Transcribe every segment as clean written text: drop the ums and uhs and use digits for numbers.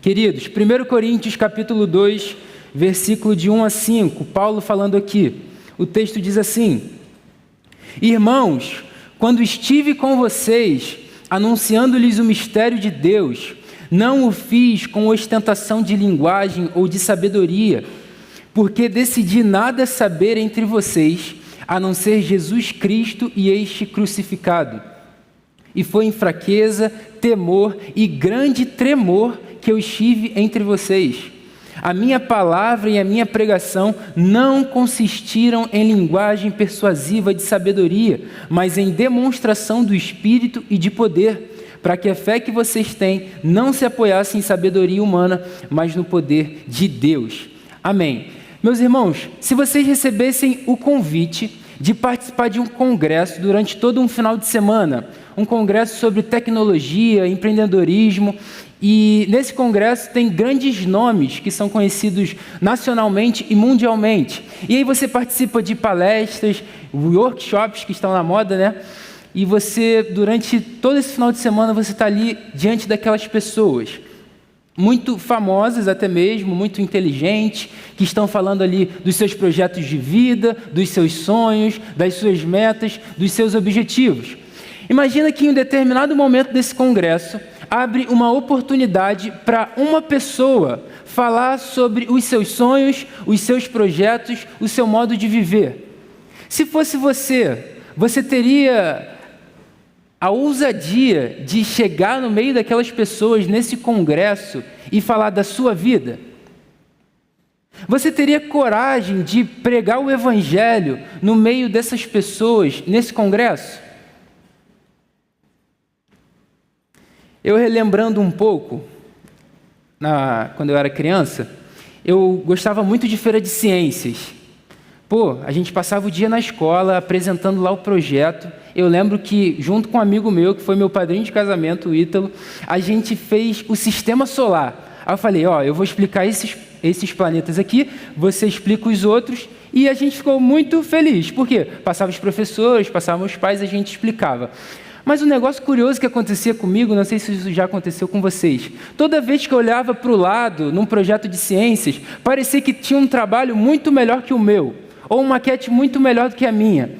Queridos, 1 Coríntios capítulo 2, versículo de 1 a 5, Paulo falando aqui. O texto diz assim: Irmãos, quando estive com vocês, anunciando-lhes o mistério de Deus, não o fiz com ostentação de linguagem ou de sabedoria, porque decidi nada saber entre vocês, a não ser Jesus Cristo e este crucificado. E foi em fraqueza, temor e grande tremor que eu estive entre vocês. A minha palavra e a minha pregação não consistiram em linguagem persuasiva de sabedoria, mas em demonstração do Espírito e de poder, para que a fé que vocês têm não se apoiasse em sabedoria humana, mas no poder de Deus. Amém. Meus irmãos, se vocês recebessem o convite de participar de um congresso durante todo um final de semana, um congresso sobre tecnologia, empreendedorismo, e nesse congresso tem grandes nomes que são conhecidos nacionalmente e mundialmente. E aí você participa de palestras, workshops que estão na moda, né? E você, durante todo esse final de semana, você está ali diante daquelas pessoas, muito famosas até mesmo, muito inteligentes, que estão falando ali dos seus projetos de vida, dos seus sonhos, das suas metas, dos seus objetivos. Imagina que em um determinado momento desse congresso, abre uma oportunidade para uma pessoa falar sobre os seus sonhos, os seus projetos, o seu modo de viver. Se fosse você teria a ousadia de chegar no meio daquelas pessoas nesse congresso e falar da sua vida? Você teria coragem de pregar o evangelho no meio dessas pessoas nesse congresso? Eu relembrando um pouco, quando eu era criança, eu gostava muito de feira de ciências. A gente passava o dia na escola apresentando lá o projeto. Eu lembro que, junto com um amigo meu, que foi meu padrinho de casamento, o Ítalo, a gente fez o sistema solar. Aí eu falei, eu vou explicar esses planetas aqui, você explica os outros, e a gente ficou muito feliz. Por quê? Passavam os professores, passavam os pais, a gente explicava. Mas um negócio curioso que acontecia comigo, não sei se isso já aconteceu com vocês, toda vez que eu olhava para o lado, num projeto de ciências, parecia que tinha um trabalho muito melhor que o meu, ou uma maquete muito melhor do que a minha.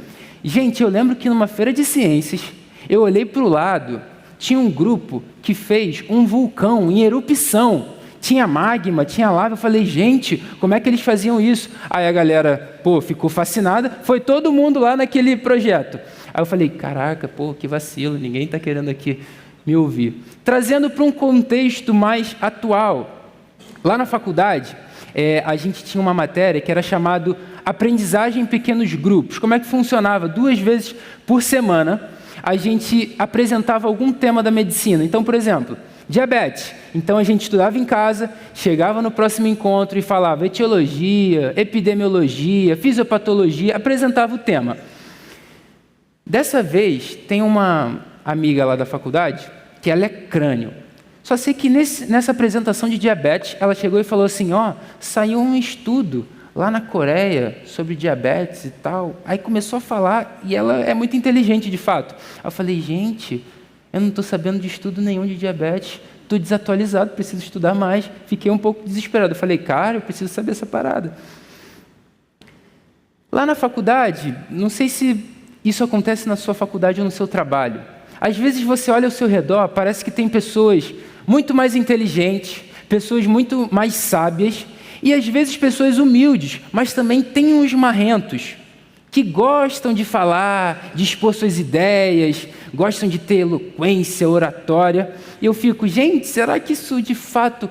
Gente, eu lembro que numa feira de ciências, eu olhei para o lado, tinha um grupo que fez um vulcão em erupção, tinha magma, tinha lava. Eu falei, gente, como é que eles faziam isso? Aí a galera, ficou fascinada, foi todo mundo lá naquele projeto. Aí eu falei, caraca, que vacilo, ninguém está querendo aqui me ouvir. Trazendo para um contexto mais atual, lá na faculdade, a gente tinha uma matéria que era chamado aprendizagem em pequenos grupos. Como é que funcionava? 2 vezes por semana, a gente apresentava algum tema da medicina. Então, por exemplo, diabetes. Então a gente estudava em casa, chegava no próximo encontro e falava etiologia, epidemiologia, fisiopatologia, apresentava o tema. Dessa vez, tem uma amiga lá da faculdade que ela é crânio. Só sei que nessa apresentação de diabetes, ela chegou e falou assim, saiu um estudo lá na Coreia sobre diabetes e tal. Aí começou a falar, e ela é muito inteligente de fato. Aí eu falei, gente, eu não estou sabendo de estudo nenhum de diabetes, estou desatualizado, preciso estudar mais. Fiquei um pouco desesperado. Eu falei, cara, eu preciso saber essa parada. Lá na faculdade, não sei se isso acontece na sua faculdade ou no seu trabalho. Às vezes você olha ao seu redor, parece que tem pessoas muito mais inteligentes, pessoas muito mais sábias, e às vezes pessoas humildes, mas também tem uns marrentos, que gostam de falar, de expor suas ideias, gostam de ter eloquência, oratória. E eu fico, gente, será que isso de fato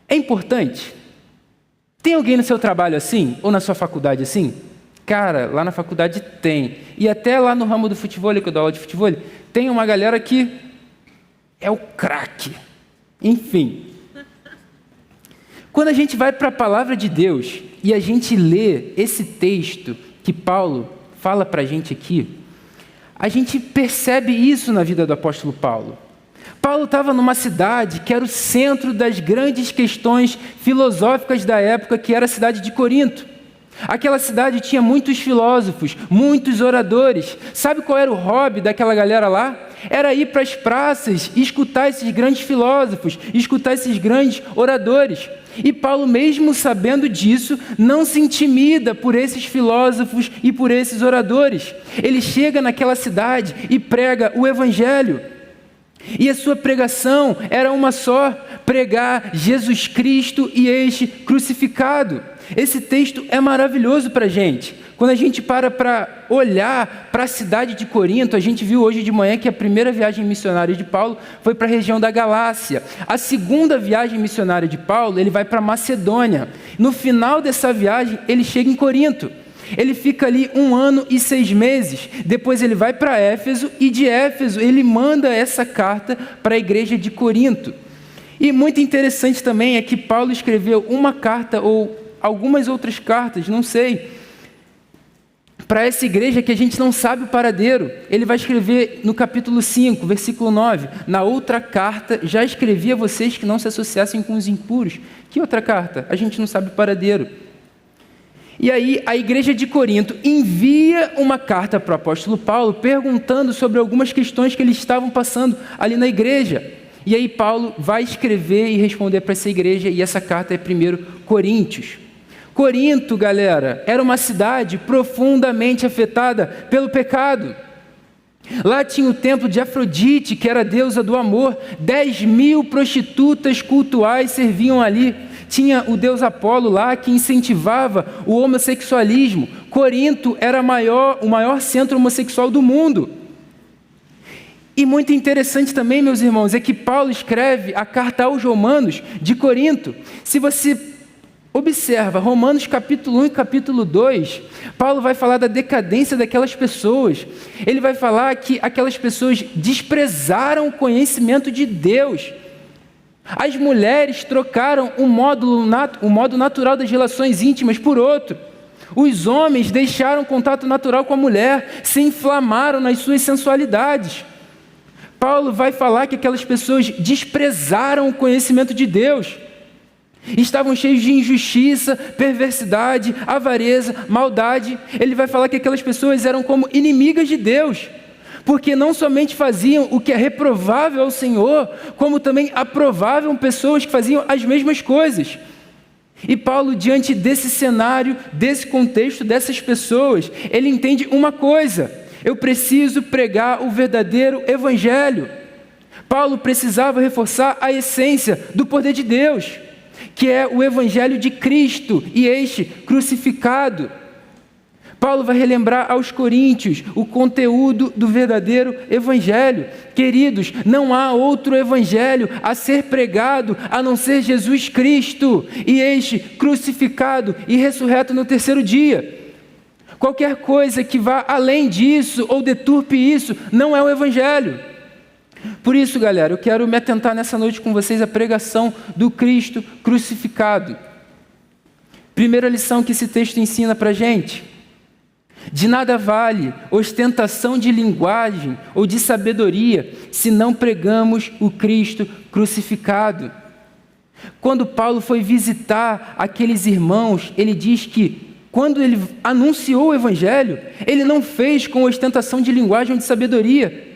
é importante? Tem alguém no seu trabalho assim? Ou na sua faculdade assim? Cara, lá na faculdade tem. E até lá no ramo do futebol, que eu dou aula de futebol, tem uma galera que é o craque. Enfim. Quando a gente vai para a palavra de Deus e a gente lê esse texto que Paulo fala para a gente aqui, a gente percebe isso na vida do apóstolo Paulo. Paulo estava numa cidade que era o centro das grandes questões filosóficas da época, que era a cidade de Corinto. Aquela cidade tinha muitos filósofos, muitos oradores. Sabe qual era o hobby daquela galera lá? era ir para as praças e escutar esses grandes filósofos, escutar esses grandes oradores. E Paulo, mesmo sabendo disso, não se intimida por esses filósofos e por esses oradores. Ele chega naquela cidade e prega o Evangelho. E a sua pregação era uma só: pregar Jesus Cristo e este crucificado. Esse texto é maravilhoso para a gente. Quando a gente para olhar para a cidade de Corinto, a gente viu hoje de manhã que a primeira viagem missionária de Paulo foi para a região da Galácia. A segunda viagem missionária de Paulo, ele vai para Macedônia. No final dessa viagem, ele chega em Corinto. Ele fica ali 1 ano e 6 meses. Depois ele vai para Éfeso e de Éfeso ele manda essa carta para a igreja de Corinto. E muito interessante também é que Paulo escreveu uma carta ou algumas outras cartas, não sei, para essa igreja que a gente não sabe o paradeiro. Ele vai escrever no capítulo 5, versículo 9, na outra carta, já escrevi a vocês que não se associassem com os impuros. Que outra carta? A gente não sabe o paradeiro. E aí a igreja de Corinto envia uma carta para o apóstolo Paulo, perguntando sobre algumas questões que eles estavam passando ali na igreja. E aí Paulo vai escrever e responder para essa igreja, e essa carta é 1 Coríntios. Corinto, galera, era uma cidade profundamente afetada pelo pecado. Lá tinha o templo de Afrodite, que era a deusa do amor. 10.000 prostitutas cultuais serviam ali. Tinha o deus Apolo lá, que incentivava o homossexualismo. Corinto era o maior centro homossexual do mundo. E muito interessante também, meus irmãos, é que Paulo escreve a carta aos Romanos de Corinto. Se você observa Romanos capítulo 1 e capítulo 2, Paulo vai falar da decadência daquelas pessoas. Ele vai falar que aquelas pessoas desprezaram o conhecimento de Deus. As mulheres trocaram o modo natural das relações íntimas por outro. Os homens deixaram contato natural com a mulher, se inflamaram nas suas sensualidades. Paulo vai falar que aquelas pessoas desprezaram o conhecimento de Deus. Estavam cheios de injustiça, perversidade, avareza, maldade. Ele vai falar que aquelas pessoas eram como inimigas de Deus, porque não somente faziam o que é reprovável ao Senhor, como também aprovavam pessoas que faziam as mesmas coisas. E Paulo, diante desse cenário, desse contexto, dessas pessoas, ele entende uma coisa: eu preciso pregar o verdadeiro evangelho. Paulo precisava reforçar a essência do poder de Deus, que é o evangelho de Cristo e este crucificado. Paulo vai relembrar aos coríntios o conteúdo do verdadeiro evangelho. Queridos, não há outro evangelho a ser pregado a não ser Jesus Cristo e este crucificado e ressurreto no terceiro dia. Qualquer coisa que vá além disso ou deturpe isso não é o evangelho. Por isso, galera, eu quero me atentar nessa noite com vocês à pregação do Cristo crucificado. Primeira lição que esse texto ensina para a gente: de nada vale ostentação de linguagem ou de sabedoria se não pregamos o Cristo crucificado. Quando Paulo foi visitar aqueles irmãos, ele diz que quando ele anunciou o evangelho, ele não fez com ostentação de linguagem ou de sabedoria,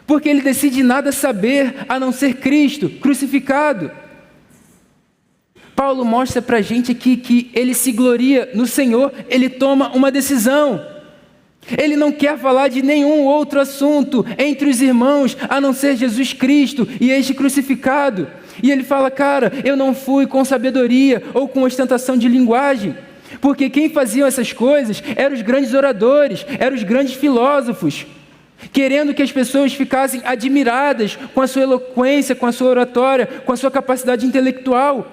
porque ele decide nada saber a não ser Cristo crucificado. Paulo mostra para a gente aqui que ele se gloria no Senhor, ele toma uma decisão. Ele não quer falar de nenhum outro assunto entre os irmãos a não ser Jesus Cristo e este crucificado. E ele fala: cara, eu não fui com sabedoria ou com ostentação de linguagem, porque quem fazia essas coisas eram os grandes oradores, eram os grandes filósofos, querendo que as pessoas ficassem admiradas com a sua eloquência, com a sua oratória, com a sua capacidade intelectual.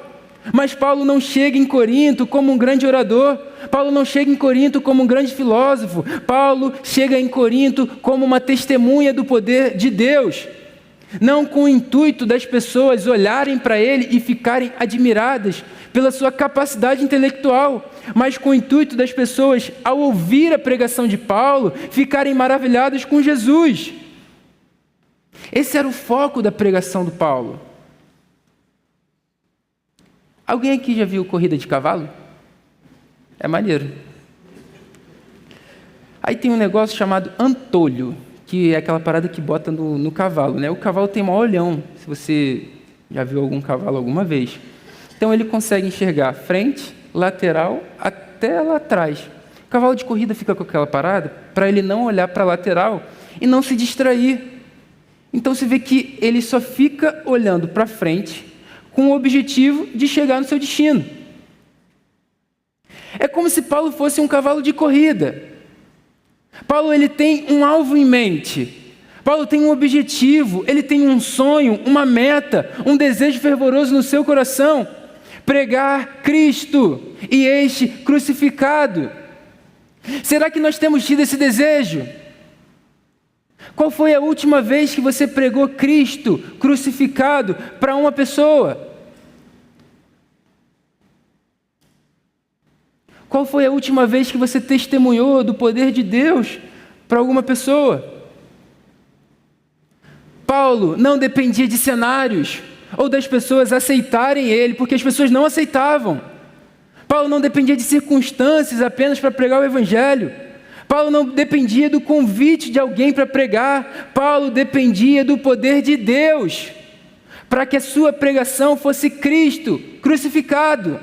Mas Paulo não chega em Corinto como um grande orador, Paulo não chega em Corinto como um grande filósofo, Paulo chega em Corinto como uma testemunha do poder de Deus, não com o intuito das pessoas olharem para ele e ficarem admiradas pela sua capacidade intelectual, mas com o intuito das pessoas, ao ouvir a pregação de Paulo, ficarem maravilhadas com Jesus. Esse era o foco da pregação do Paulo. Alguém aqui já viu corrida de cavalo? É maneiro. Aí tem um negócio chamado antolho, que é aquela parada que bota no cavalo, né? O cavalo tem maior olhão, se você já viu algum cavalo alguma vez. Então ele consegue enxergar frente, lateral, até lá atrás. O cavalo de corrida fica com aquela parada para ele não olhar para a lateral e não se distrair. Então você vê que ele só fica olhando para frente com o objetivo de chegar no seu destino. É como se Paulo fosse um cavalo de corrida. Paulo ele tem um alvo em mente. Paulo tem um objetivo, ele tem um sonho, uma meta, um desejo fervoroso no seu coração. Pregar Cristo e este crucificado. Será que nós temos tido esse desejo? Qual foi a última vez que você pregou Cristo crucificado para uma pessoa? Qual foi a última vez que você testemunhou do poder de Deus para alguma pessoa? Paulo não dependia de cenários ou das pessoas aceitarem ele, porque as pessoas não aceitavam. Paulo não dependia de circunstâncias apenas para pregar o Evangelho. Paulo não dependia do convite de alguém para pregar. Paulo dependia do poder de Deus para que a sua pregação fosse Cristo crucificado.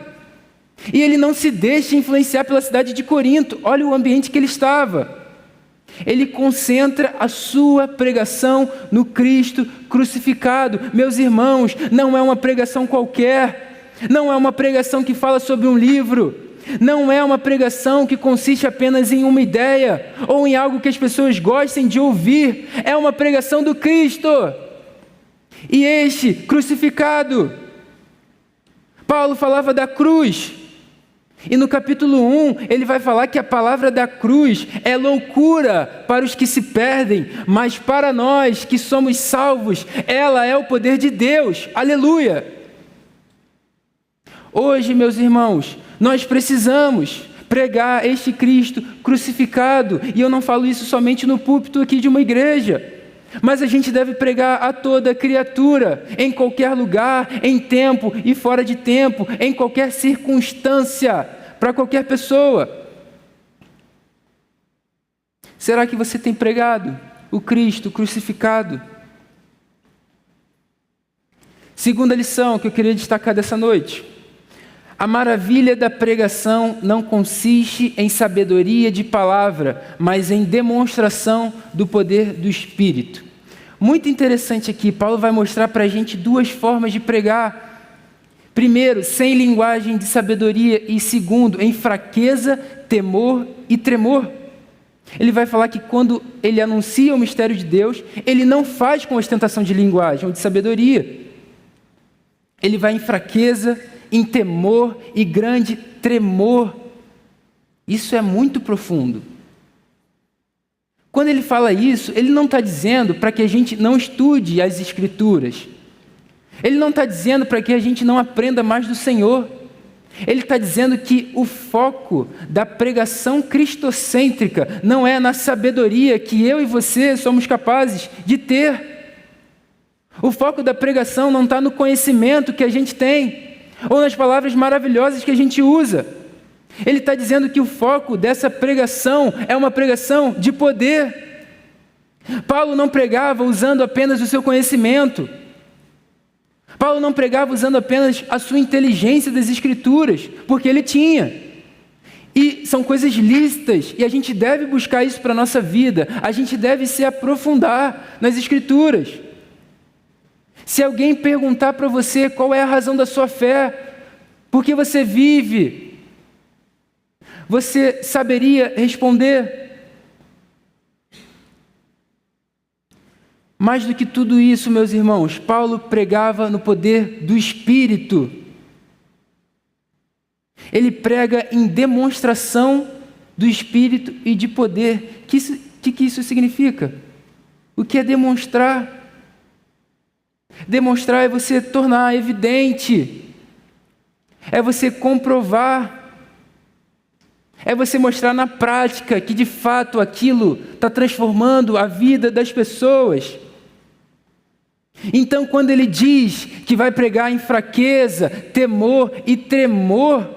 E ele não se deixa influenciar pela cidade de Corinto. Olha o ambiente que ele estava. Ele concentra a sua pregação no Cristo crucificado. Meus irmãos, não é uma pregação qualquer. Não é uma pregação que fala sobre um livro. Não é uma pregação que consiste apenas em uma ideia ou em algo que as pessoas gostem de ouvir. É uma pregação do Cristo. E este crucificado. Paulo falava da cruz. E no capítulo 1, ele vai falar que a palavra da cruz é loucura para os que se perdem, mas para nós que somos salvos, ela é o poder de Deus. Aleluia! Hoje, meus irmãos, nós precisamos pregar este Cristo crucificado. E eu não falo isso somente no púlpito aqui de uma igreja. Mas a gente deve pregar a toda criatura, em qualquer lugar, em tempo e fora de tempo, em qualquer circunstância, para qualquer pessoa. Será que você tem pregado o Cristo crucificado? Segunda lição que eu queria destacar dessa noite. A maravilha da pregação não consiste em sabedoria de palavra, mas em demonstração do poder do Espírito. Muito interessante aqui, Paulo vai mostrar para a gente duas formas de pregar. Primeiro, sem linguagem de sabedoria, e segundo, em fraqueza, temor e tremor. Ele vai falar que quando ele anuncia o mistério de Deus, ele não faz com ostentação de linguagem ou de sabedoria. Ele vai em fraqueza, em temor e grande tremor. Isso é muito profundo. Quando ele fala isso, ele não está dizendo para que a gente não estude as Escrituras. Ele não está dizendo para que a gente não aprenda mais do Senhor. Ele está dizendo que o foco da pregação cristocêntrica não é na sabedoria que eu e você somos capazes de ter. O foco da pregação não está no conhecimento que a gente tem, ou nas palavras maravilhosas que a gente usa. Ele está dizendo que o foco dessa pregação é uma pregação de poder. Paulo não pregava usando apenas o seu conhecimento. Paulo não pregava usando apenas a sua inteligência das Escrituras, porque ele tinha. E são coisas lícitas, e a gente deve buscar isso para a nossa vida. A gente deve se aprofundar nas Escrituras. Se alguém perguntar para você qual é a razão da sua fé, por que você vive, você saberia responder? Mais do que tudo isso, meus irmãos, Paulo pregava no poder do Espírito. Ele prega em demonstração do Espírito e de poder. O que isso significa? O que é demonstrar? Demonstrar é você tornar evidente, é você comprovar, é você mostrar na prática que de fato aquilo está transformando a vida das pessoas. Então, quando ele diz que vai pregar em fraqueza, temor e tremor,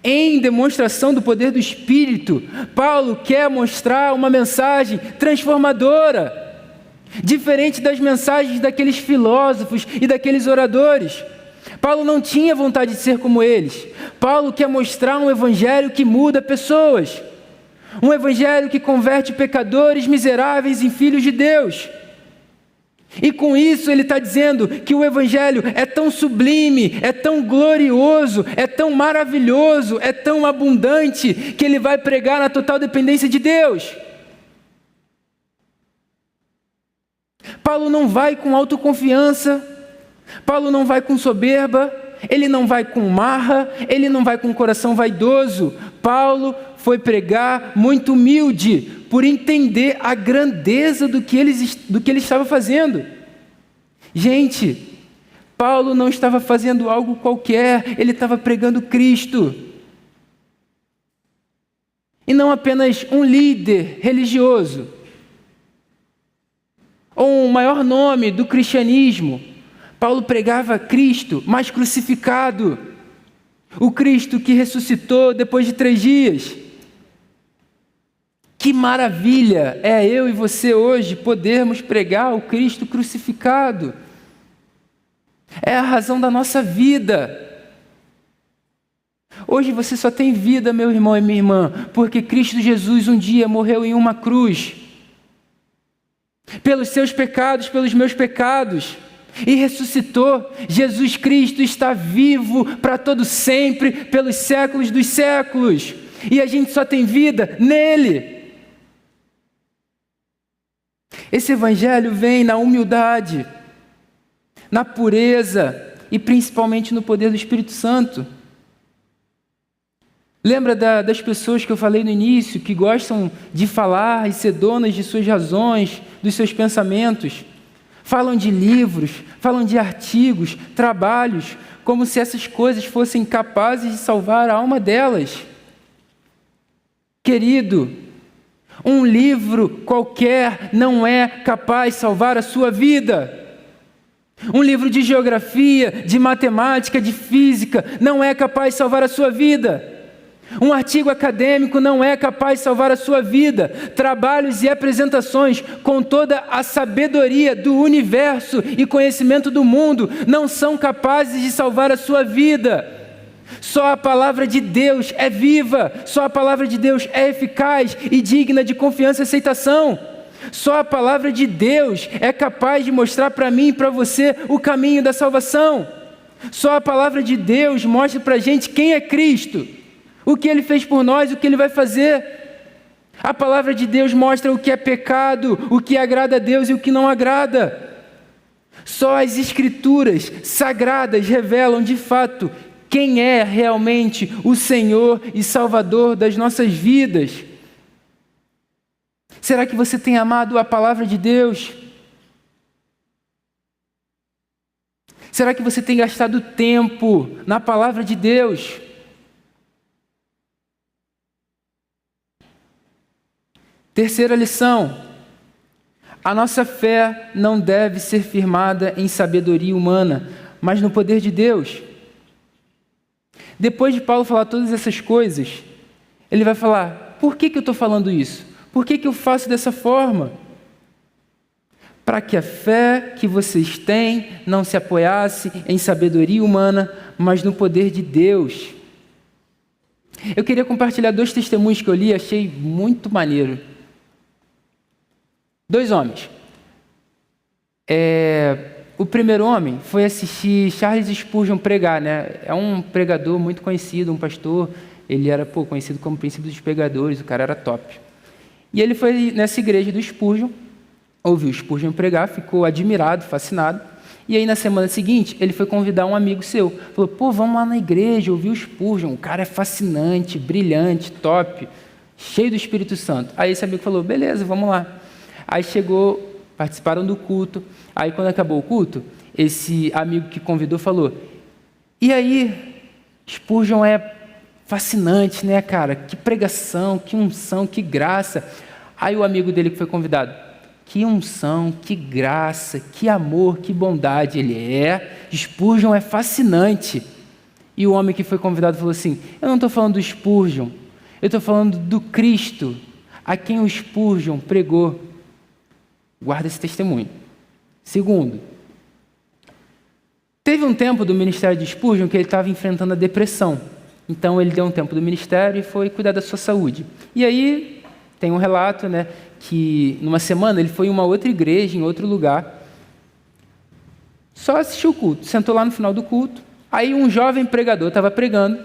Em demonstração do poder do Espírito, Paulo quer mostrar uma mensagem transformadora, diferente das mensagens daqueles filósofos e daqueles oradores. Paulo não tinha vontade de ser como eles. Paulo quer mostrar um evangelho que muda pessoas, um evangelho que converte pecadores miseráveis em filhos de Deus. E com isso ele está dizendo que o evangelho é tão sublime, é tão glorioso, é tão maravilhoso, é tão abundante, que ele vai pregar na total dependência de Deus. Paulo não vai com autoconfiança, Paulo não vai com soberba, ele não vai com marra, ele não vai com coração vaidoso. Paulo foi pregar muito humilde, por entender a grandeza do que ele estava fazendo. Gente, Paulo não estava fazendo algo qualquer, ele estava pregando Cristo. E não apenas um líder religioso, ou um maior nome do cristianismo. Paulo pregava Cristo, mas crucificado. O Cristo que ressuscitou depois de 3 dias. Que maravilha é eu e você hoje podermos pregar o Cristo crucificado. É a razão da nossa vida. Hoje você só tem vida, meu irmão e minha irmã, porque Cristo Jesus um dia morreu em uma cruz. Pelos seus pecados, pelos meus pecados. E ressuscitou. Jesus Cristo está vivo para todo sempre, pelos séculos dos séculos. E a gente só tem vida nele. Esse evangelho vem na humildade, na pureza e principalmente no poder do Espírito Santo. Lembra das pessoas que eu falei no início, que gostam de falar e ser donas de suas razões, dos seus pensamentos? Falam de livros, falam de artigos, trabalhos, como se essas coisas fossem capazes de salvar a alma delas. Querido, um livro qualquer não é capaz de salvar a sua vida. Um livro de geografia, de matemática, de física, não é capaz de salvar a sua vida. Um artigo acadêmico não é capaz de salvar a sua vida. Trabalhos e apresentações com toda a sabedoria do universo e conhecimento do mundo não são capazes de salvar a sua vida. Só a palavra de Deus é viva, só a palavra de Deus é eficaz e digna de confiança e aceitação. Só a palavra de Deus é capaz de mostrar para mim e para você o caminho da salvação. Só a palavra de Deus mostra para a gente quem é Cristo, o que Ele fez por nós, o que Ele vai fazer. A palavra de Deus mostra o que é pecado, o que agrada a Deus e o que não agrada. Só as Escrituras sagradas revelam de fato quem é realmente o Senhor e Salvador das nossas vidas. Será que você tem amado a palavra de Deus? Será que você tem gastado tempo na palavra de Deus? Terceira lição: a nossa fé não deve ser firmada em sabedoria humana, mas no poder de Deus. Depois de Paulo falar todas essas coisas, ele vai falar: por que eu estou falando isso? Por que eu faço dessa forma? Para que a fé que vocês têm não se apoiasse em sabedoria humana, mas no poder de Deus. Eu queria compartilhar 2 testemunhos que eu li e achei muito maneiro. 2 homens. O primeiro homem foi assistir Charles Spurgeon pregar, né? É um pregador muito conhecido, um pastor. Ele era conhecido como Príncipe dos Pregadores, o cara era top. E ele foi nessa igreja do Spurgeon, ouviu o Spurgeon pregar, ficou admirado, fascinado. E aí na semana seguinte, ele foi convidar um amigo seu. Falou: vamos lá na igreja, ouvir o Spurgeon. O cara é fascinante, brilhante, top, cheio do Espírito Santo. Aí esse amigo falou: beleza, vamos lá. Aí chegou, participaram do culto. Aí quando acabou o culto, esse amigo que convidou falou: e aí, Spurgeon é fascinante, né, cara? Que pregação, que unção, que graça. Aí o amigo dele que foi convidado: que unção, que graça, que amor, que bondade. Ele Spurgeon é fascinante. E o homem que foi convidado falou assim: eu não estou falando do Spurgeon, eu estou falando do Cristo, a quem o Spurgeon pregou. Guarda esse testemunho. Segundo, teve um tempo do ministério de Spurgeon que ele estava enfrentando a depressão. Então ele deu um tempo do ministério e foi cuidar da sua saúde. E aí tem um relato, né, que numa semana ele foi em uma outra igreja, em outro lugar, só assistiu o culto, sentou lá no final do culto. Aí um jovem pregador estava pregando,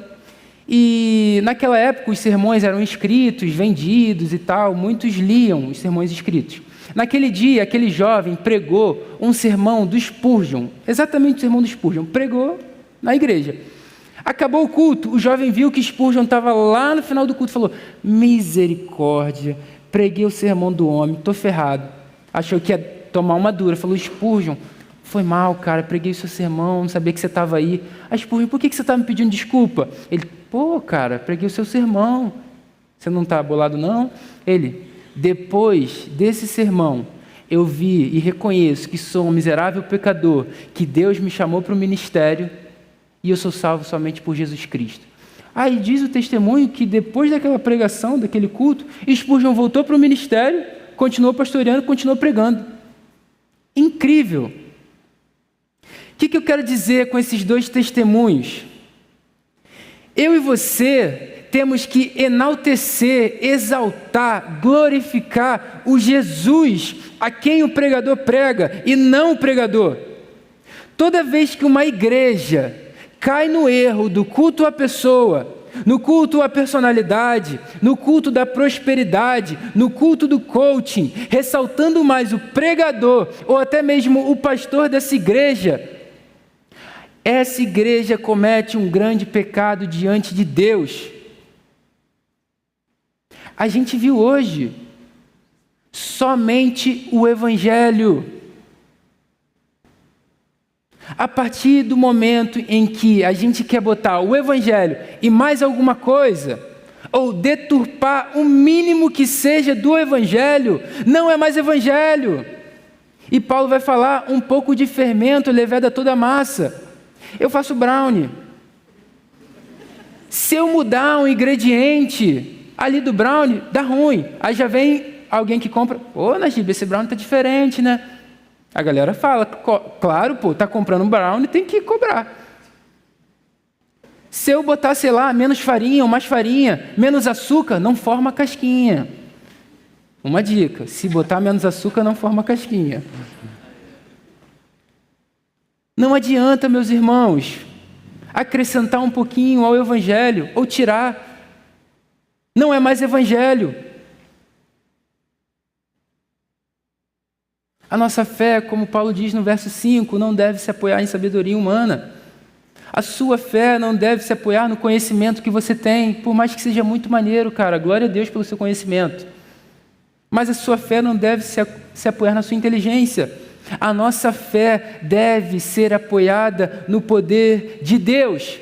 e naquela época os sermões eram escritos, vendidos e tal, muitos liam os sermões escritos. Naquele dia, aquele jovem pregou um sermão do Spurgeon, exatamente o sermão do Spurgeon, pregou na igreja. Acabou o culto, o jovem viu que Spurgeon estava lá no final do culto e falou: misericórdia, preguei o sermão do homem, estou ferrado. Achou que ia tomar uma dura, falou: Spurgeon, foi mal, cara, preguei o seu sermão, não sabia que você estava aí. Aí Spurgeon, por que você está me pedindo desculpa? Ele: pô, cara, preguei o seu sermão, você não está bolado não? Ele: depois desse sermão, eu vi e reconheço que sou um miserável pecador, que Deus me chamou para o ministério e eu sou salvo somente por Jesus Cristo. Aí diz o testemunho que depois daquela pregação, daquele culto, Spurgeon voltou para o ministério, continuou pastoreando, continuou pregando. Incrível! O que eu quero dizer com esses dois testemunhos? Eu e você temos que enaltecer, exaltar, glorificar o Jesus a quem o pregador prega e não o pregador. Toda vez que uma igreja cai no erro do culto à pessoa, no culto à personalidade, no culto da prosperidade, no culto do coaching, ressaltando mais o pregador ou até mesmo o pastor dessa igreja, essa igreja comete um grande pecado diante de Deus. A gente viu hoje somente o Evangelho. A partir do momento em que a gente quer botar o Evangelho e mais alguma coisa, ou deturpar o mínimo que seja do Evangelho, não é mais Evangelho. E Paulo vai falar: um pouco de fermento leveda toda a massa. Eu faço brownie. Se eu mudar um ingrediente ali do brownie, dá ruim. Aí já vem alguém que compra: ô, Najib, esse brownie está diferente, né? A galera fala: claro, pô, tá comprando um brownie, tem que cobrar. Se eu botar, sei lá, menos farinha ou mais farinha, menos açúcar, não forma casquinha. Uma dica: se botar menos açúcar, não forma casquinha. Não adianta, meus irmãos, acrescentar um pouquinho ao Evangelho ou tirar. Não é mais Evangelho. A nossa fé, como Paulo diz no verso 5, não deve se apoiar em sabedoria humana. A sua fé não deve se apoiar no conhecimento que você tem, por mais que seja muito maneiro, cara. Glória a Deus pelo seu conhecimento. Mas a sua fé não deve se apoiar na sua inteligência. A nossa fé deve ser apoiada no poder de Deus.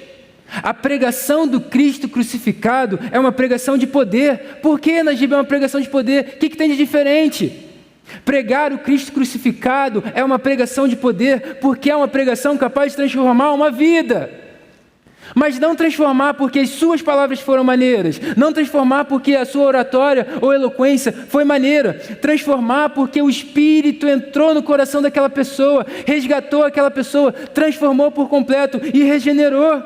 A pregação do Cristo crucificado é uma pregação de poder. Por que, Najib, é uma pregação de poder? O que tem de diferente? Pregar o Cristo crucificado é uma pregação de poder porque é uma pregação capaz de transformar uma vida. Mas não transformar porque as suas palavras foram maneiras, não transformar porque a sua oratória ou eloquência foi maneira, transformar porque o Espírito entrou no coração daquela pessoa, resgatou aquela pessoa, transformou por completo e regenerou.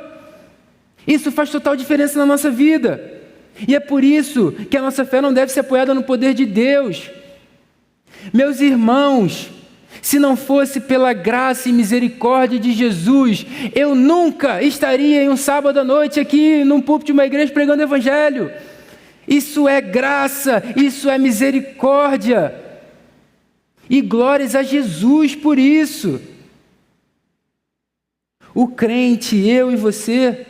Isso faz total diferença na nossa vida. E é por isso que a nossa fé não deve ser apoiada no poder de Deus. Meus irmãos, se não fosse pela graça e misericórdia de Jesus, eu nunca estaria em um sábado à noite aqui num púlpito de uma igreja pregando o Evangelho. Isso é graça, isso é misericórdia. E glórias a Jesus por isso. O crente, eu e você,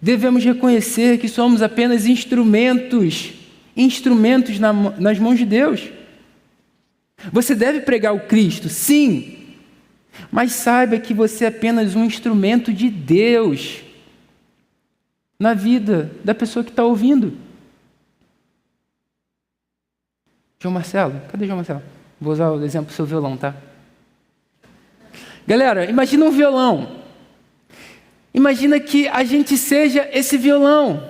devemos reconhecer que somos apenas instrumentos nas mãos de Deus. Você deve pregar o Cristo, sim, mas saiba que você é apenas um instrumento de Deus na vida da pessoa que está ouvindo. João Marcelo, cadê João Marcelo? Vou usar o exemplo do seu violão, tá? Galera, imagina um violão. Imagina que a gente seja esse violão.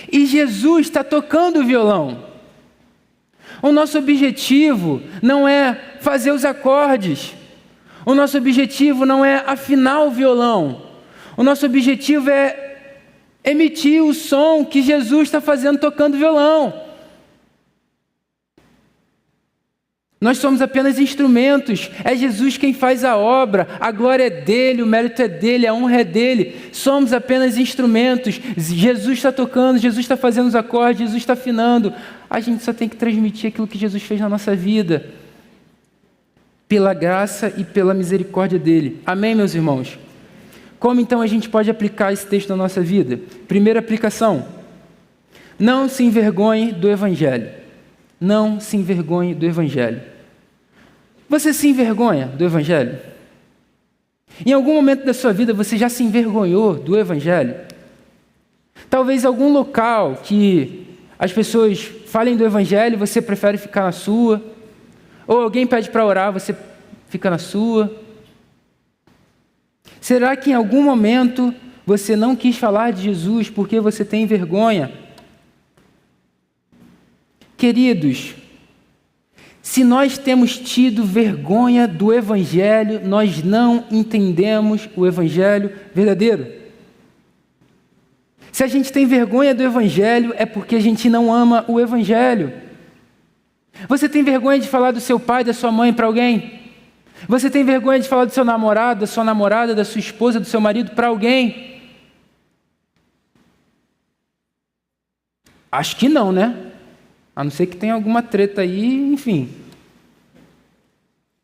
E Jesus está tocando o violão. O nosso objetivo não é fazer os acordes. O nosso objetivo não é afinar o violão. O nosso objetivo é emitir o som que Jesus está fazendo tocando o violão. Nós somos apenas instrumentos, é Jesus quem faz a obra, a glória é dele, o mérito é dele, a honra é dele. Somos apenas instrumentos, Jesus está tocando, Jesus está fazendo os acordes, Jesus está afinando. A gente só tem que transmitir aquilo que Jesus fez na nossa vida, pela graça e pela misericórdia dele. Amém, meus irmãos? Como então a gente pode aplicar esse texto na nossa vida? Primeira aplicação: não se envergonhe do Evangelho. Não se envergonhe do Evangelho. Você se envergonha do Evangelho? Em algum momento da sua vida você já se envergonhou do Evangelho? Talvez algum local que as pessoas falem do Evangelho, você prefere ficar na sua. Ou alguém pede para orar, você fica na sua. Será que em algum momento você não quis falar de Jesus porque você tem vergonha? Queridos, se nós temos tido vergonha do Evangelho, nós não entendemos o Evangelho verdadeiro. Se a gente tem vergonha do Evangelho, é porque a gente não ama o Evangelho. Você tem vergonha de falar do seu pai, da sua mãe para alguém? Você tem vergonha de falar do seu namorado, da sua namorada, da sua esposa, do seu marido para alguém? Acho que não, né? A não ser que tenha alguma treta aí, enfim.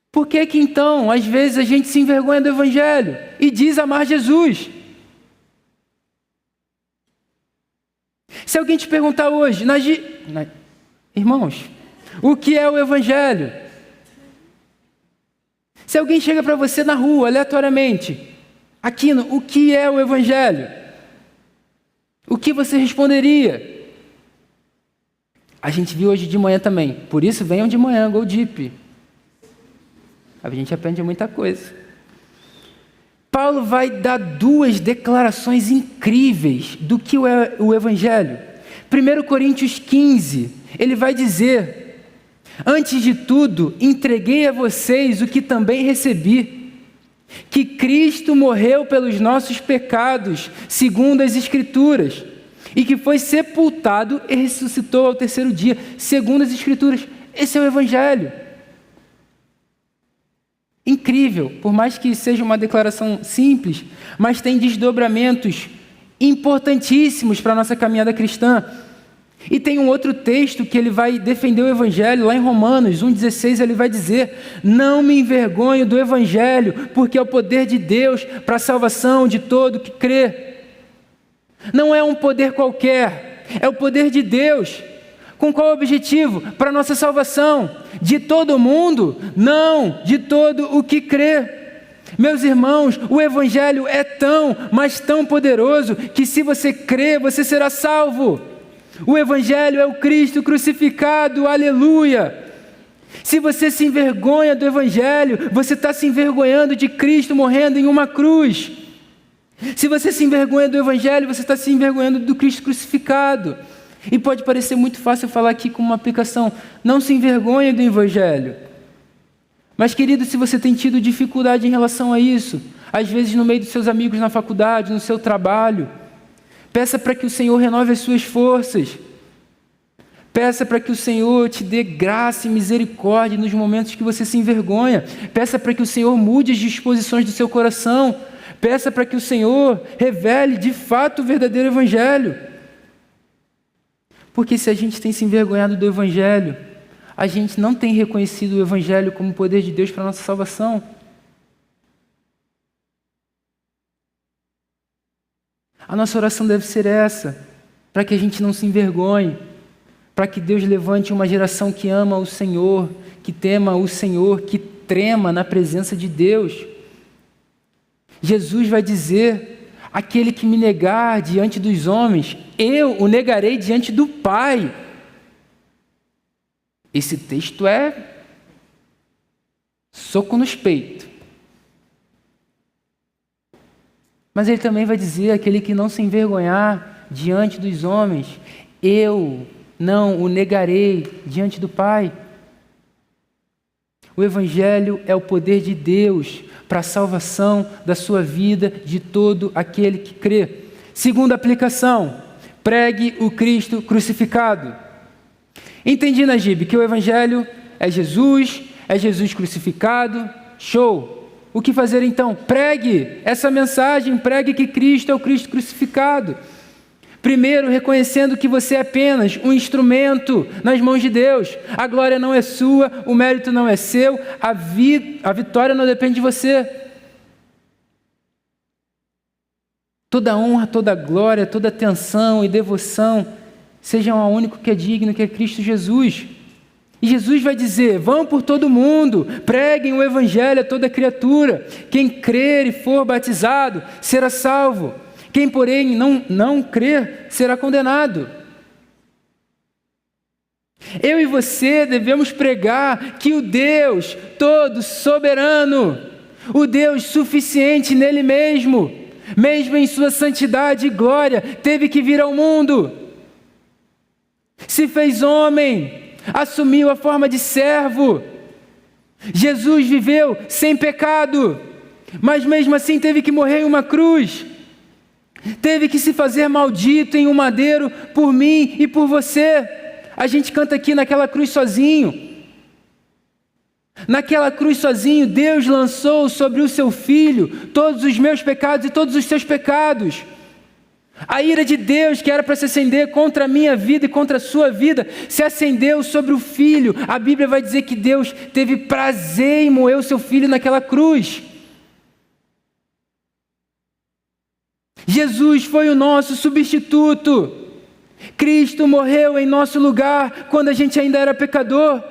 Por que que então, às vezes, a gente se envergonha do Evangelho e diz amar Jesus? Se alguém te perguntar hoje, irmãos, o que é o Evangelho? Se alguém chega para você na rua, aleatoriamente, Aquino, o que é o Evangelho? O que você responderia? A gente viu hoje de manhã também, por isso venham de manhã, Go Deep. A gente aprende muita coisa. Paulo vai dar duas declarações incríveis do que é o Evangelho. 1 Coríntios 15, ele vai dizer: antes de tudo, entreguei a vocês o que também recebi, que Cristo morreu pelos nossos pecados, segundo as Escrituras, e que foi sepultado e ressuscitou ao terceiro dia, segundo as Escrituras. Esse é o Evangelho. Incrível, por mais que seja uma declaração simples, mas tem desdobramentos importantíssimos para a nossa caminhada cristã. E tem um outro texto que ele vai defender o Evangelho, lá em Romanos 1,16, ele vai dizer: não me envergonho do Evangelho, porque é o poder de Deus para a salvação de todo que crê. Não é um poder qualquer, é o poder de Deus. Com qual objetivo? Para a nossa salvação. De todo mundo? Não, de todo o que crê. Meus irmãos, o Evangelho é tão, mas tão poderoso, que se você crê, você será salvo. O Evangelho é o Cristo crucificado, aleluia. Se você se envergonha do Evangelho, você está se envergonhando de Cristo morrendo em uma cruz. Se você se envergonha do Evangelho, você está se envergonhando do Cristo crucificado. E pode parecer muito fácil falar aqui como uma aplicação: não se envergonhe do Evangelho. Mas, querido, se você tem tido dificuldade em relação a isso, às vezes no meio dos seus amigos na faculdade, no seu trabalho, peça para que o Senhor renove as suas forças. Peça para que o Senhor te dê graça e misericórdia nos momentos que você se envergonha. Peça para que o Senhor mude as disposições do seu coração. Peça para que o Senhor revele de fato o verdadeiro Evangelho. Porque se a gente tem se envergonhado do Evangelho, a gente não tem reconhecido o Evangelho como poder de Deus para a nossa salvação. A nossa oração deve ser essa, para que a gente não se envergonhe, para que Deus levante uma geração que ama o Senhor, que tema o Senhor, que trema na presença de Deus. Jesus vai dizer: aquele que me negar diante dos homens, eu o negarei diante do Pai. Esse texto é soco nos peitos. Mas ele também vai dizer: aquele que não se envergonhar diante dos homens, eu não o negarei diante do Pai. O Evangelho é o poder de Deus para a salvação da sua vida, de todo aquele que crê. Segunda aplicação: pregue o Cristo crucificado. Entendi, Najib, que o Evangelho é Jesus crucificado. Show! O que fazer então? Pregue essa mensagem, pregue que Cristo é o Cristo crucificado. Primeiro, reconhecendo que você é apenas um instrumento nas mãos de Deus. A glória não é sua, o mérito não é seu, a vitória não depende de você. Toda honra, toda glória, toda atenção e devoção sejam ao único que é digno, que é Cristo Jesus. E Jesus vai dizer: vão por todo mundo, preguem o Evangelho a toda criatura. Quem crer e for batizado será salvo. Quem, porém, não crer será condenado. Eu e você devemos pregar que o Deus todo soberano, o Deus suficiente nele mesmo, mesmo em sua santidade e glória, teve que vir ao mundo, se fez homem, assumiu a forma de servo. Jesus viveu sem pecado, mas mesmo assim teve que morrer em uma cruz, teve que se fazer maldito em um madeiro por mim e por você. A gente canta aqui: naquela cruz sozinho. Naquela cruz sozinho, Deus lançou sobre o seu Filho todos os meus pecados e todos os seus pecados. A ira de Deus, que era para se acender contra a minha vida e contra a sua vida, se acendeu sobre o Filho. A Bíblia vai dizer que Deus teve prazer em moer o seu Filho naquela cruz. Jesus foi o nosso substituto. Cristo morreu em nosso lugar quando a gente ainda era pecador.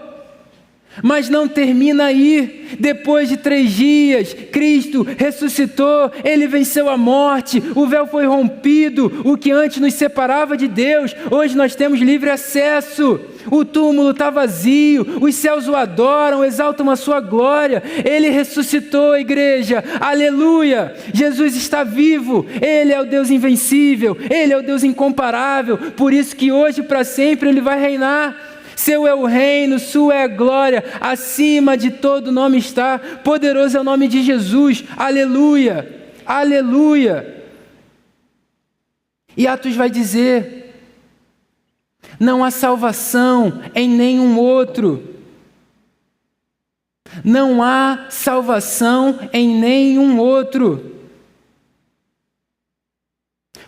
Mas não termina aí. Depois de 3 dias, Cristo ressuscitou, Ele venceu a morte, o véu foi rompido, o que antes nos separava de Deus, hoje nós temos livre acesso. O túmulo está vazio, os céus o adoram, exaltam a sua glória. Ele ressuscitou, igreja, aleluia. Jesus está vivo, Ele é o Deus invencível, Ele é o Deus incomparável, por isso que hoje e para sempre Ele vai reinar. Seu é o reino, sua é a glória, acima de todo nome está, poderoso é o nome de Jesus, aleluia, aleluia. E Atos vai dizer: não há salvação em nenhum outro, não há salvação em nenhum outro,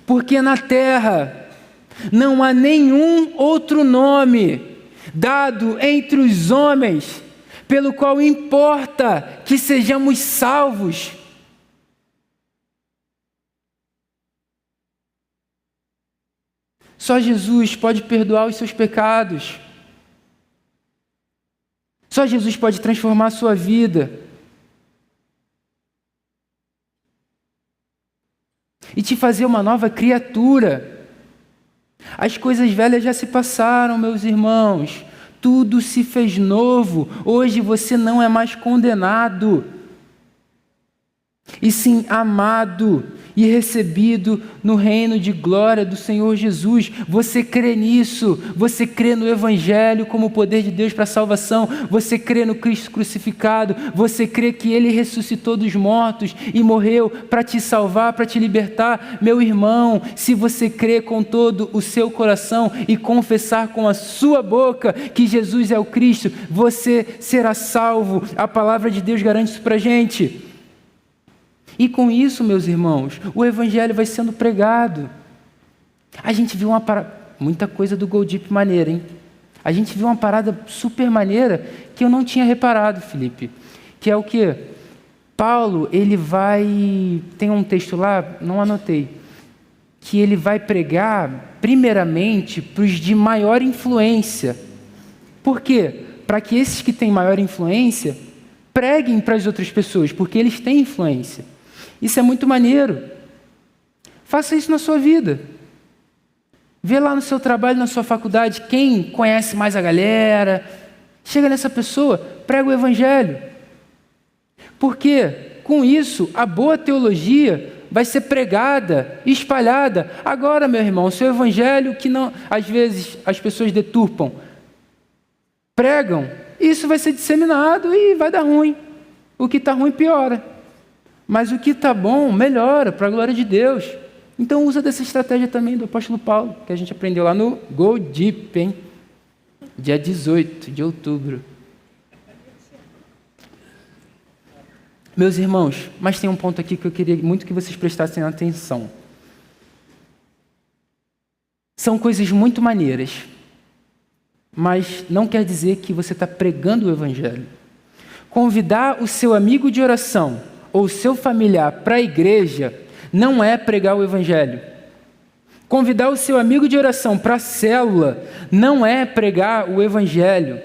porque na terra não há nenhum outro nome dado entre os homens, pelo qual importa que sejamos salvos. Só Jesus pode perdoar os seus pecados. Só Jesus pode transformar a sua vida. E te fazer uma nova criatura. As coisas velhas já se passaram, meus irmãos. Tudo se fez novo. Hoje você não é mais condenado, e sim amado e recebido no reino de glória do Senhor Jesus. Você crê nisso? Você crê no Evangelho como o poder de Deus para a salvação? Você crê no Cristo crucificado? Você crê que Ele ressuscitou dos mortos e morreu para te salvar, para te libertar? Meu irmão, se você crê com todo o seu coração e confessar com a sua boca que Jesus é o Cristo, você será salvo. A palavra de Deus garante isso para a gente. E com isso, meus irmãos, o Evangelho vai sendo pregado. A gente viu muita coisa do Go Deep maneira, hein? A gente viu uma parada super maneira que eu não tinha reparado, Felipe. Que é o quê? Paulo, ele vai... Tem um texto lá, não anotei, que ele vai pregar primeiramente para os de maior influência. Por quê? Para que esses que têm maior influência preguem para as outras pessoas, porque eles têm influência. Isso é muito maneiro. Faça isso na sua vida. Vê lá no seu trabalho, na sua faculdade, quem conhece mais a galera. Chega nessa pessoa, prega o Evangelho. Porque, com isso, a boa teologia vai ser pregada, espalhada. Agora, meu irmão, o seu evangelho que não, às vezes as pessoas deturpam, pregam, isso vai ser disseminado e vai dar ruim. O que está ruim piora. Mas o que está bom melhora, para a glória de Deus. Então usa dessa estratégia também do apóstolo Paulo, que a gente aprendeu lá no Go Deep, hein? Dia 18 de outubro. Meus irmãos, mas tem um ponto aqui que eu queria muito que vocês prestassem atenção. São coisas muito maneiras, mas não quer dizer que você está pregando o evangelho. Convidar o seu amigo de oração ou o seu familiar para a igreja não é pregar o evangelho. Convidar o seu amigo de oração para a célula não é pregar o evangelho.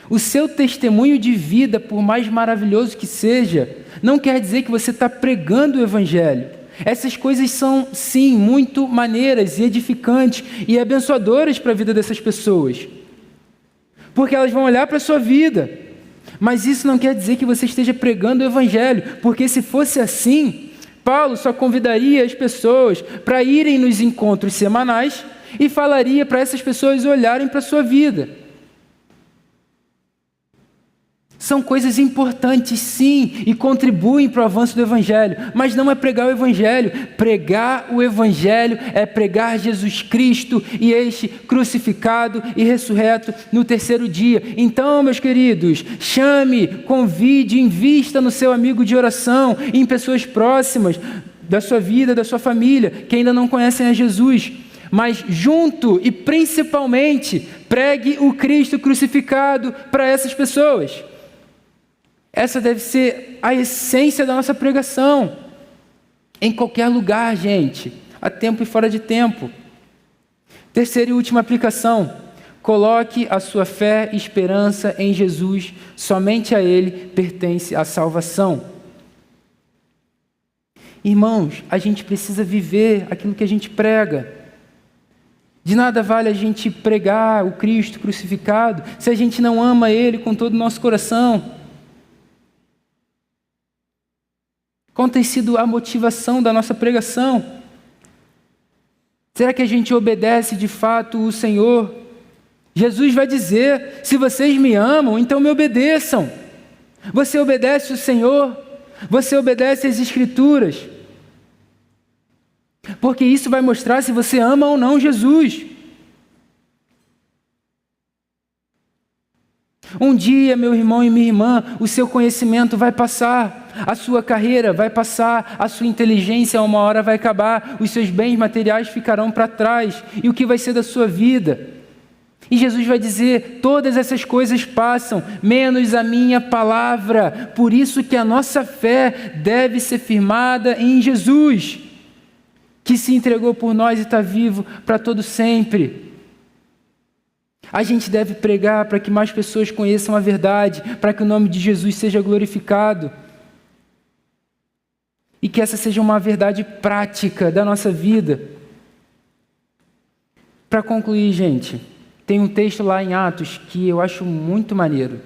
O seu testemunho de vida, por mais maravilhoso que seja, não quer dizer que você está pregando o evangelho. Essas coisas são, sim, muito maneiras e edificantes e abençoadoras para a vida dessas pessoas. Porque elas vão olhar para a sua vida. Mas isso não quer dizer que você esteja pregando o evangelho, porque se fosse assim, Paulo só convidaria as pessoas para irem nos encontros semanais e falaria para essas pessoas olharem para a sua vida. São coisas importantes, sim, e contribuem para o avanço do evangelho, mas não é pregar o evangelho. Pregar o evangelho é pregar Jesus Cristo e este crucificado e ressurreto no terceiro dia. Então, meus queridos, chame, convide, invista no seu amigo de oração, em pessoas próximas da sua vida, da sua família, que ainda não conhecem a Jesus. Mas junto e principalmente, pregue o Cristo crucificado para essas pessoas. Essa deve ser a essência da nossa pregação. Em qualquer lugar, gente. A tempo e fora de tempo. Terceira e última aplicação. Coloque a sua fé e esperança em Jesus. Somente a Ele pertence a salvação. Irmãos, a gente precisa viver aquilo que a gente prega. De nada vale a gente pregar o Cristo crucificado se a gente não ama Ele com todo o nosso coração. Qual tem sido a motivação da nossa pregação? Será que a gente obedece de fato o Senhor? Jesus vai dizer, se vocês me amam, então me obedeçam. Você obedece o Senhor? Você obedece as Escrituras? Porque isso vai mostrar se você ama ou não Jesus. Um dia, meu irmão e minha irmã, o seu conhecimento vai passar, a sua carreira vai passar, a sua inteligência uma hora vai acabar, os seus bens materiais ficarão para trás, e o que vai ser da sua vida? E Jesus vai dizer, todas essas coisas passam, menos a minha palavra, por isso que a nossa fé deve ser firmada em Jesus, que se entregou por nós e está vivo para todo sempre. A gente deve pregar para que mais pessoas conheçam a verdade, para que o nome de Jesus seja glorificado. E que essa seja uma verdade prática da nossa vida. Para concluir, gente, tem um texto lá em Atos que eu acho muito maneiro.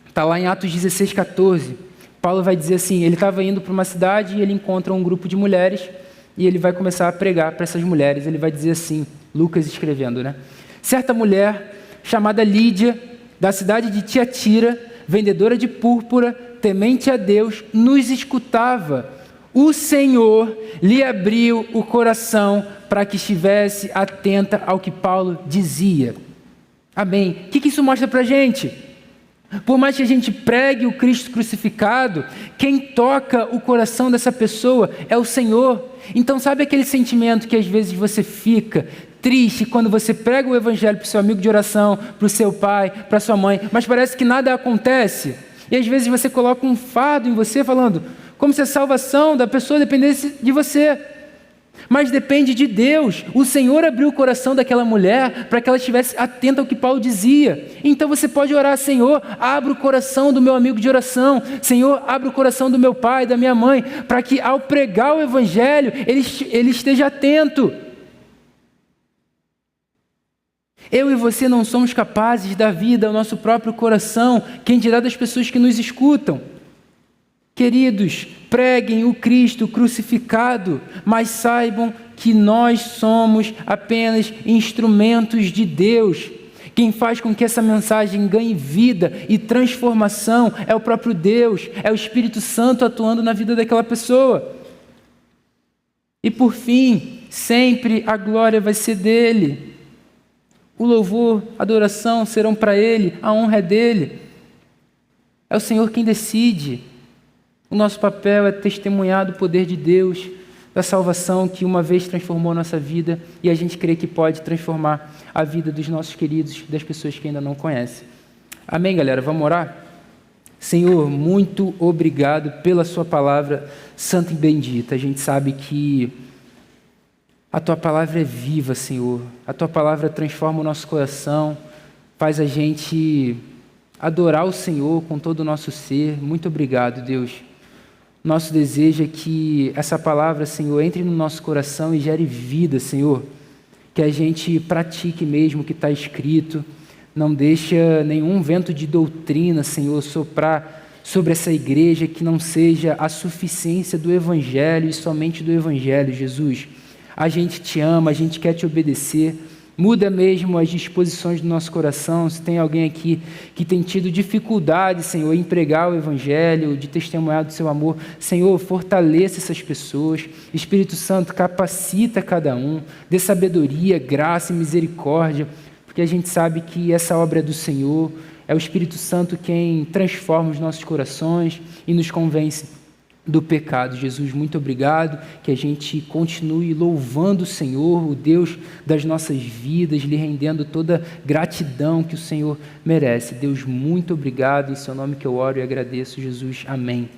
Está lá em Atos 16:14. Paulo vai dizer assim, ele estava indo para uma cidade e ele encontra um grupo de mulheres e ele vai começar a pregar para essas mulheres. Ele vai dizer assim, Lucas escrevendo, né? Certa mulher chamada Lídia, da cidade de Tiatira, vendedora de púrpura, temente a Deus, nos escutava. O Senhor lhe abriu o coração para que estivesse atenta ao que Paulo dizia. Amém. O que isso mostra para a gente? Por mais que a gente pregue o Cristo crucificado, quem toca o coração dessa pessoa é o Senhor. Então sabe aquele sentimento que às vezes você fica triste quando você prega o evangelho para o seu amigo de oração, para o seu pai, para a sua mãe, mas parece que nada acontece? E às vezes você coloca um fardo em você falando, como se a salvação da pessoa dependesse de você. Mas depende de Deus. O Senhor abriu o coração daquela mulher para que ela estivesse atenta ao que Paulo dizia. Então você pode orar, Senhor, abre o coração do meu amigo de oração. Senhor, abre o coração do meu pai, da minha mãe, para que ao pregar o evangelho, ele esteja atento. Eu e você não somos capazes de dar vida ao nosso próprio coração, quem dirá das pessoas que nos escutam. Queridos, preguem o Cristo crucificado, mas saibam que nós somos apenas instrumentos de Deus. Quem faz com que essa mensagem ganhe vida e transformação é o próprio Deus, é o Espírito Santo atuando na vida daquela pessoa. E por fim, sempre a glória vai ser dele. O louvor, a adoração serão para ele, a honra é dele. É o Senhor quem decide. O nosso papel é testemunhar do poder de Deus, da salvação que uma vez transformou a nossa vida e a gente crê que pode transformar a vida dos nossos queridos, das pessoas que ainda não conhecem. Amém, galera? Vamos orar? Senhor, muito obrigado pela sua palavra santa e bendita. A gente sabe que a tua palavra é viva, Senhor. A tua palavra transforma o nosso coração, faz a gente adorar o Senhor com todo o nosso ser. Muito obrigado, Deus. Nosso desejo é que essa palavra, Senhor, entre no nosso coração e gere vida, Senhor. Que a gente pratique mesmo o que está escrito. Não deixa nenhum vento de doutrina, Senhor, soprar sobre essa igreja que não seja a suficiência do Evangelho e somente do Evangelho, Jesus. A gente te ama, a gente quer te obedecer. Muda mesmo as disposições do nosso coração. Se tem alguém aqui que tem tido dificuldade, Senhor, em pregar o Evangelho, de testemunhar do seu amor, Senhor, fortaleça essas pessoas. Espírito Santo, capacita cada um, dê sabedoria, graça e misericórdia, porque a gente sabe que essa obra é do Senhor, é o Espírito Santo quem transforma os nossos corações e nos convence do pecado. Jesus, muito obrigado, que a gente continue louvando o Senhor, o Deus das nossas vidas, lhe rendendo toda gratidão que o Senhor merece. Deus, muito obrigado, em seu nome que eu oro e agradeço, Jesus. Amém.